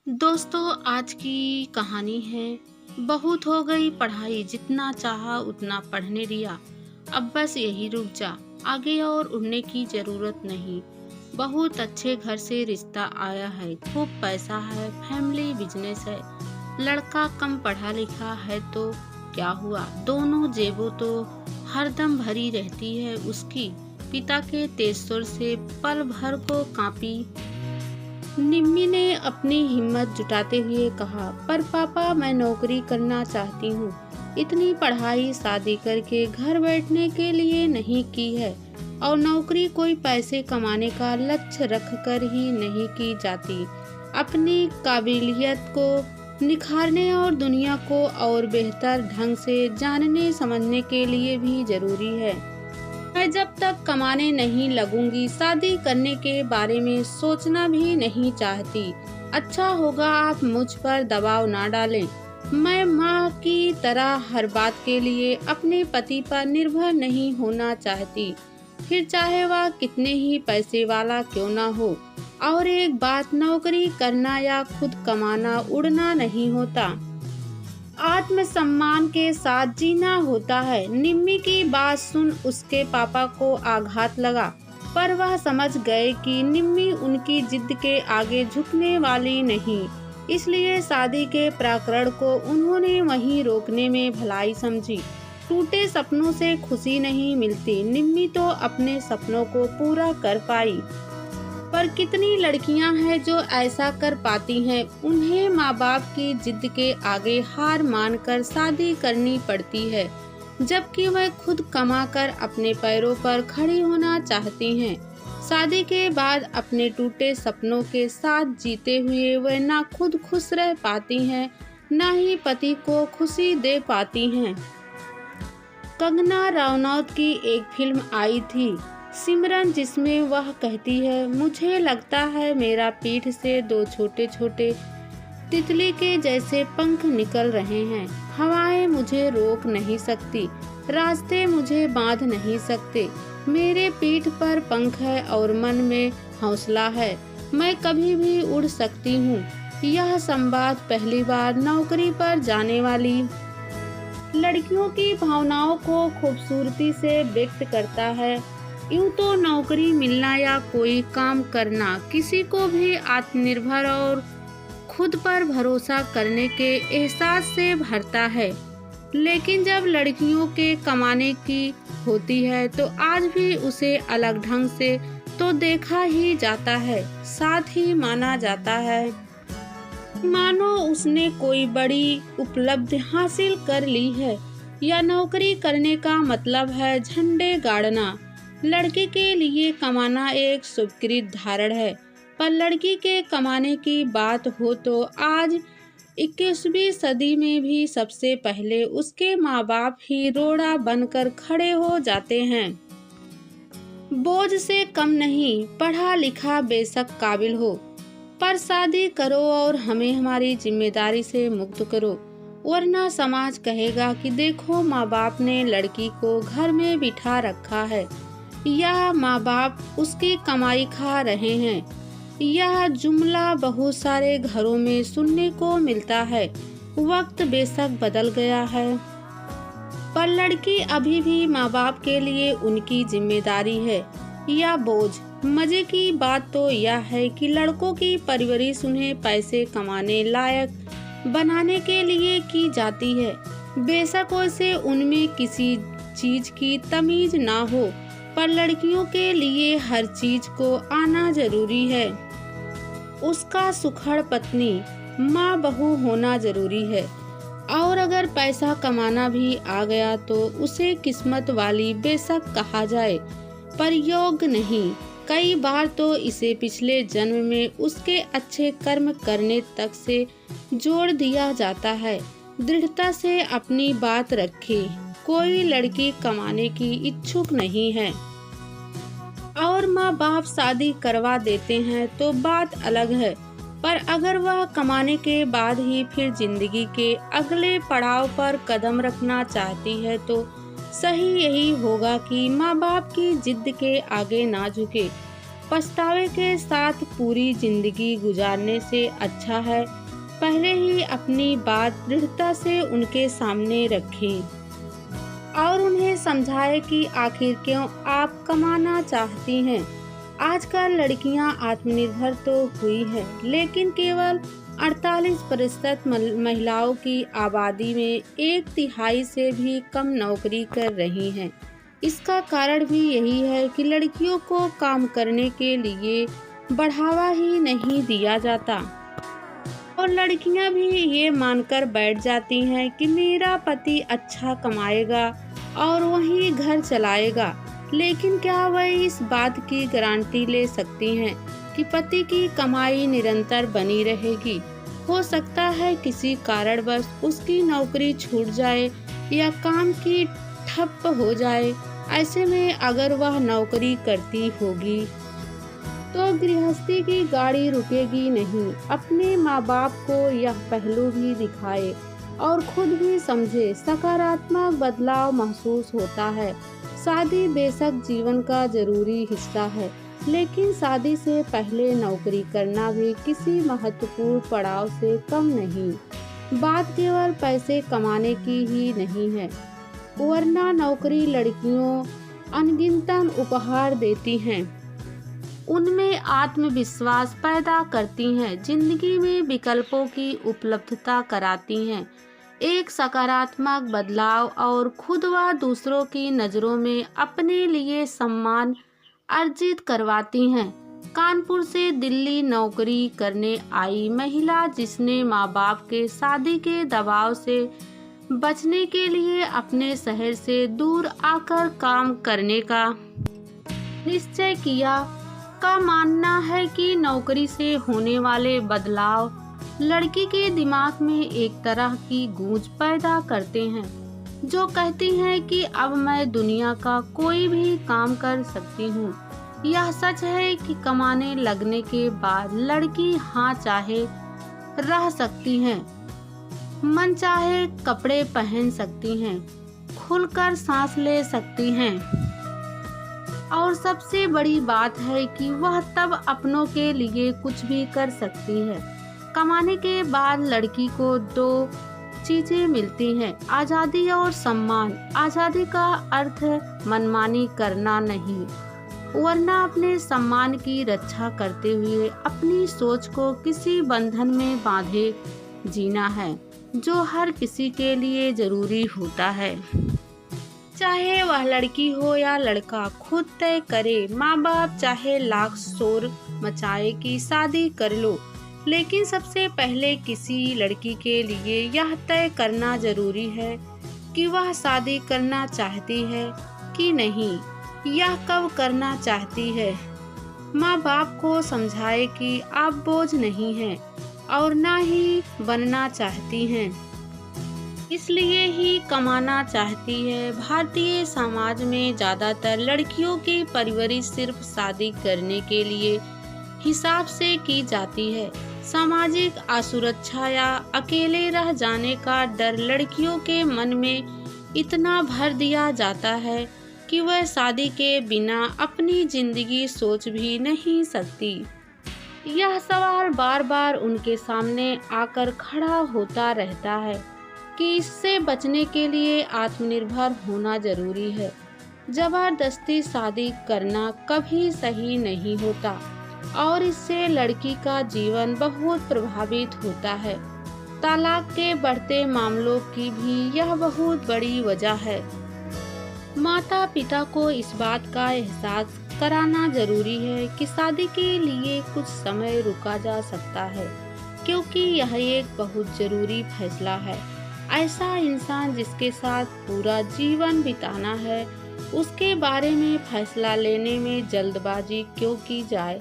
दोस्तों, आज की कहानी है। बहुत हो गई पढ़ाई, जितना चाहा उतना पढ़ने दिया। अब बस यही रुक जा, आगे और उड़ने की जरूरत नहीं। बहुत अच्छे घर से रिश्ता आया है, खूब पैसा है, फैमिली बिजनेस है। लड़का कम पढ़ा लिखा है तो क्या हुआ, दोनों जेबों तो हरदम भरी रहती है उसकी। पिता के तेज सुर से पल भर को कांपी निम्मी ने अपनी हिम्मत जुटाते हुए कहा, पर पापा, मैं नौकरी करना चाहती हूँ। इतनी पढ़ाई शादी करके घर बैठने के लिए नहीं की है, और नौकरी कोई पैसे कमाने का लक्ष्य रखकर ही नहीं की जाती। अपनी काबिलियत को निखारने और दुनिया को और बेहतर ढंग से जानने समझने के लिए भी जरूरी है। मैं जब तक कमाने नहीं लगूंगी, शादी करने के बारे में सोचना भी नहीं चाहती। अच्छा होगा आप मुझ पर दबाव ना डालें। मैं माँ की तरह हर बात के लिए अपने पति पर निर्भर नहीं होना चाहती, फिर चाहे वह कितने ही पैसे वाला क्यों ना हो। और एक बात, नौकरी करना या खुद कमाना उड़ना नहीं होता, आत्मसम्मान के साथ जीना होता है। निम्मी की बात सुन उसके पापा को आघात लगा, पर वह समझ गए कि निम्मी उनकी जिद के आगे झुकने वाली नहीं। इसलिए शादी के प्रकरण को उन्होंने वहीं रोकने में भलाई समझी। टूटे सपनों से खुशी नहीं मिलती। निम्मी तो अपने सपनों को पूरा कर पाई, पर कितनी लड़कियां हैं जो ऐसा कर पाती हैं। उन्हें माँ बाप की जिद के आगे हार मानकर शादी करनी पड़ती है, जबकि वह खुद कमाकर अपने पैरों पर खड़ी होना चाहती हैं। शादी के बाद अपने टूटे सपनों के साथ जीते हुए वह ना खुद खुश रह पाती हैं, ना ही पति को खुशी दे पाती हैं। कंगना रनौत की एक फिल्म आई थी, सिमरन, जिसमें वह कहती है, मुझे लगता है मेरा पीठ से दो छोटे छोटे तितली के जैसे पंख निकल रहे हैं। हवाएं मुझे रोक नहीं सकती, रास्ते मुझे बांध नहीं सकते। मेरे पीठ पर पंख है और मन में हौसला है। मैं कभी भी उड़ सकती हूँ। यह संवाद पहली बार नौकरी पर जाने वाली लड़कियों की भावनाओं को खूबसूरती से व्यक्त करता है। यूं तो नौकरी मिलना या कोई काम करना किसी को भी आत्मनिर्भर और खुद पर भरोसा करने के एहसास से भरता है, लेकिन जब लड़कियों के कमाने की होती है तो आज भी उसे अलग ढंग से तो देखा ही जाता है, साथ ही माना जाता है, मानो उसने कोई बड़ी उपलब्धि हासिल कर ली है। या नौकरी करने का मतलब है झंडे गाड़ना। लड़के के लिए कमाना एक स्वीकृत धारण है, पर लड़की के कमाने की बात हो तो आज 21वीं सदी में भी सबसे पहले उसके माँ बाप ही रोड़ा बनकर खड़े हो जाते हैं। बोझ से कम नहीं, पढ़ा लिखा बेशक काबिल हो, पर शादी करो और हमें हमारी जिम्मेदारी से मुक्त करो, वरना समाज कहेगा कि देखो, माँ बाप ने लड़की को घर में बिठा रखा है, या माँ बाप उसकी कमाई खा रहे हैं। यह जुमला बहुत सारे घरों में सुनने को मिलता है। वक्त बेशक बदल गया है, पर लड़की अभी भी माँ बाप के लिए उनकी जिम्मेदारी है या बोझ। मजे की बात तो यह है कि लड़कों की परवरिश उन्हें पैसे कमाने लायक बनाने के लिए की जाती है। बेशक उसे उनमें किसी चीज की तमीज ना हो, पर लड़कियों के लिए हर चीज को आना जरूरी है। उसका सुखड़ पत्नी, माँ, बहू होना जरूरी है, और अगर पैसा कमाना भी आ गया तो उसे किस्मत वाली बेशक कहा जाए, पर योग्य नहीं। कई बार तो इसे पिछले जन्म में उसके अच्छे कर्म करने तक से जोड़ दिया जाता है। दृढ़ता से अपनी बात रखे। कोई लड़की कमाने की इच्छुक नहीं है और माँ बाप शादी करवा देते हैं तो बात अलग है, पर अगर वह कमाने के बाद ही फिर जिंदगी के अगले पड़ाव पर कदम रखना चाहती है तो सही यही होगा कि माँ बाप की जिद के आगे ना झुके। पछतावे के साथ पूरी जिंदगी गुजारने से अच्छा है पहले ही अपनी बात दृढ़ता से उनके सामने रखें और उन्हें समझाएं कि आखिर क्यों आप कमाना चाहती हैं। आजकल लड़कियां आत्मनिर्भर तो हुई है, लेकिन केवल 48% महिलाओं की आबादी में 1/3 से भी कम नौकरी कर रही हैं। इसका कारण भी यही है कि लड़कियों को काम करने के लिए बढ़ावा ही नहीं दिया जाता और लड़कियां भी ये मानकर बैठ जाती हैं कि मेरा पति अच्छा कमाएगा और वही घर चलाएगा। लेकिन क्या वह इस बात की गारंटी ले सकती हैं कि पति की कमाई निरंतर बनी रहेगी? हो सकता है किसी कारणवश उसकी नौकरी छूट जाए या काम की ठप हो जाए। ऐसे में अगर वह नौकरी करती होगी तो गृहस्थी की गाड़ी रुकेगी नहीं। अपने माँ बाप को यह पहलू भी दिखाए और खुद भी समझे। सकारात्मक बदलाव महसूस होता है। शादी बेशक जीवन का जरूरी हिस्सा है, लेकिन शादी से पहले नौकरी करना भी किसी महत्वपूर्ण पड़ाव से कम नहीं। बात केवल पैसे कमाने की ही नहीं है, वरना नौकरी लड़कियों अनगिनत उपहार देती हैं। उनमें आत्मविश्वास पैदा करती हैं, जिंदगी में विकल्पों की उपलब्धता कराती हैं, एक सकारात्मक बदलाव और खुद व दूसरों की नज़रों में अपने लिए सम्मान अर्जित करवाती हैं। कानपुर से दिल्ली नौकरी करने आई महिला, जिसने माँ बाप के शादी के दबाव से बचने के लिए अपने शहर से दूर आकर काम करने का निश्चय किया, का मानना है कि नौकरी से होने वाले बदलाव लड़की के दिमाग में एक तरह की गूंज पैदा करते हैं, जो कहती हैं कि अब मैं दुनिया का कोई भी काम कर सकती हूँ। यह सच है कि कमाने लगने के बाद लड़की हाँ चाहे रह सकती हैं, मन चाहे कपड़े पहन सकती हैं, खुलकर सांस ले सकती हैं और सबसे बड़ी बात है कि वह तब अपनों के लिए कुछ भी कर सकती है। कमाने के बाद लड़की को 2 चीजें मिलती हैं, आज़ादी और सम्मान। आज़ादी का अर्थ मनमानी करना नहीं, वरना अपने सम्मान की रक्षा करते हुए अपनी सोच को किसी बंधन में बांधे जीना है, जो हर किसी के लिए जरूरी होता है। चाहे वह लड़की हो या लड़का, खुद तय करे। माँ बाप चाहे लाख शोर मचाए कि शादी कर लो, लेकिन सबसे पहले किसी लड़की के लिए यह तय करना जरूरी है कि वह शादी करना चाहती है कि नहीं, यह कब करना चाहती है। माँ बाप को समझाए कि आप बोझ नहीं हैं और ना ही बनना चाहती हैं, इसलिए ही कमाना चाहती है। भारतीय समाज में ज़्यादातर लड़कियों की परवरिश सिर्फ शादी करने के लिए हिसाब से की जाती है। सामाजिक असुरक्षा या अकेले रह जाने का डर लड़कियों के मन में इतना भर दिया जाता है कि वह शादी के बिना अपनी जिंदगी सोच भी नहीं सकती। यह सवाल बार बार उनके सामने आकर खड़ा होता रहता है कि इससे बचने के लिए आत्मनिर्भर होना जरूरी है। जबरदस्ती शादी करना कभी सही नहीं होता और इससे लड़की का जीवन बहुत प्रभावित होता है। तलाक के बढ़ते मामलों की भी यह बहुत बड़ी वजह है। माता पिता को इस बात का एहसास कराना जरूरी है कि शादी के लिए कुछ समय रुका जा सकता है, क्योंकि यह एक बहुत जरूरी फैसला है। ऐसा इंसान जिसके साथ पूरा जीवन बिताना है, उसके बारे में फैसला लेने में जल्दबाजी क्यों की जाए।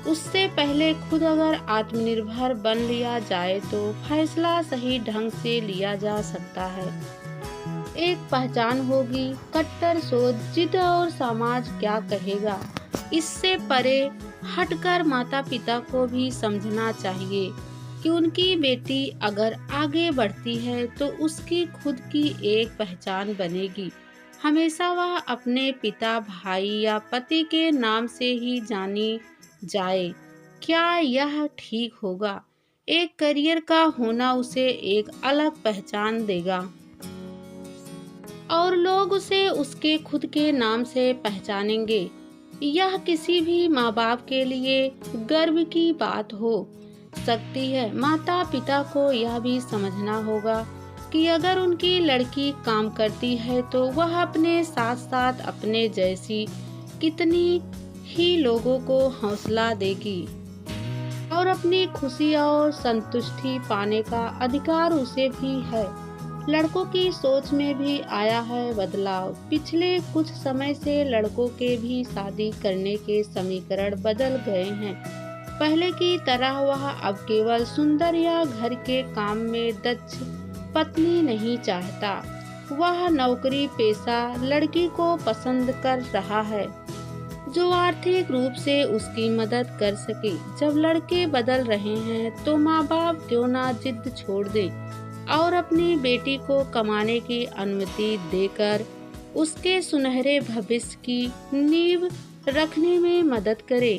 उससे पहले खुद अगर आत्मनिर्भर बन लिया जाए तो फैसला सही ढंग से लिया जा सकता है। एक पहचान होगी, कट्टर सोच, जिद और समाज क्या कहेगा, इससे परे हटकर माता पिता को भी समझना चाहिए कि उनकी बेटी अगर आगे बढ़ती है तो उसकी खुद की एक पहचान बनेगी। हमेशा वह अपने पिता, भाई या पति के नाम से ही जानी जाए। क्या यह ठीक होगा? एक करियर का होना उसे एक अलग पहचान देगा और लोग उसे उसके खुद के नाम से पहचानेंगे। यह किसी भी माँ बाप के लिए गर्व की बात हो सकती है। माता पिता को यह भी समझना होगा कि अगर उनकी लड़की काम करती है तो वह अपने साथ साथ अपने जैसी कितनी ही लोगों को हौसला देगी और अपनी खुशी और संतुष्टि पाने का अधिकार उसे भी है। लड़कों की सोच में भी आया है बदलाव। पिछले कुछ समय से लड़कों के भी शादी करने के समीकरण बदल गए हैं। पहले की तरह वह अब केवल सुंदर या घर के काम में दक्ष पत्नी नहीं चाहता। वह नौकरी पेशा लड़की को पसंद कर रहा है जो आर्थिक रूप से उसकी मदद कर सके। जब लड़के बदल रहे हैं तो माँ बाप क्यों ना जिद छोड़ दे और अपनी बेटी को कमाने की अनुमति देकर उसके सुनहरे भविष्य की नींव रखने में मदद करे।